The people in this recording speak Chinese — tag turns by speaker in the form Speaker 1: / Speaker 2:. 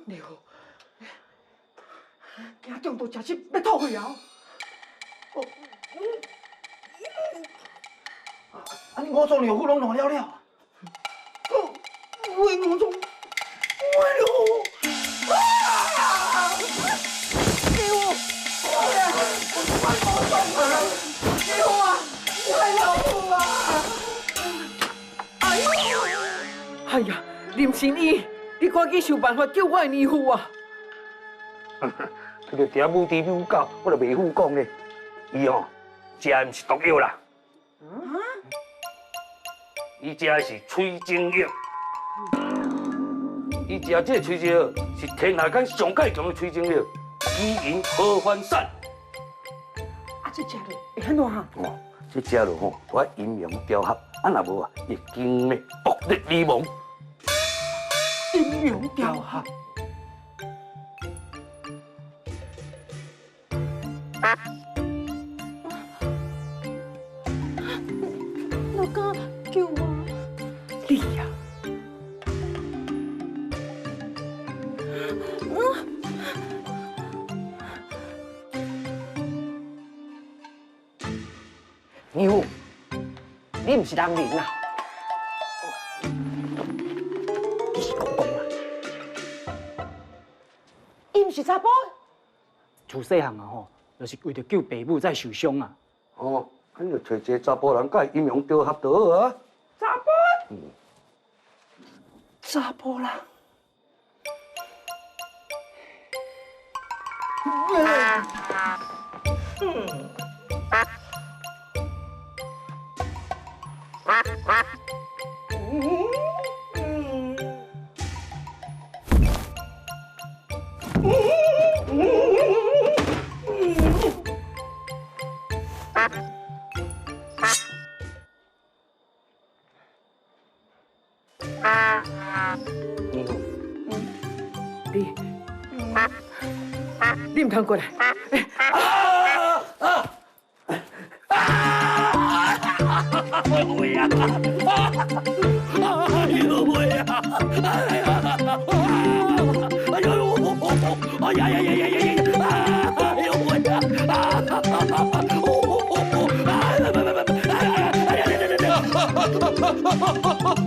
Speaker 1: 你好，惊中到真是要吐血啊！你我从尿壶拢烂了。喂，我从，喂喽！啊！给我！快我送啊！给我啊！快老母啊！哎呦！哎呀，林神医，你赶紧想办法救我的儿妇啊！
Speaker 2: 佢就嗲母猪母狗，我就袂好讲咧。伊哦，食的毋是毒药啦。伊食的是催情药。伊食这个催情药是天下间上介强的催情药，以银合欢散。
Speaker 1: 啊，这食落会安怎哈？
Speaker 2: 哦，这食落吼，我阴阳调合，啊若无啊，会经脉爆裂而亡。
Speaker 1: 阴阳调合。老公，救我！你呀！
Speaker 3: 牛，你唔是人灵啊！你是公公啊？
Speaker 1: 伊唔是查甫？
Speaker 3: 自细汉啊吼，就是为着救爸母才受伤啊。
Speaker 2: 哦，咱就找一个查甫人，甲伊阴阳调合就好啊。
Speaker 1: 查甫？查甫人。你唔通过来！
Speaker 2: 我会啊！哎呦喂啊！哎呀！哎呦！哎呀呀呀呀呀呀！哎呦喂啊！哎呀！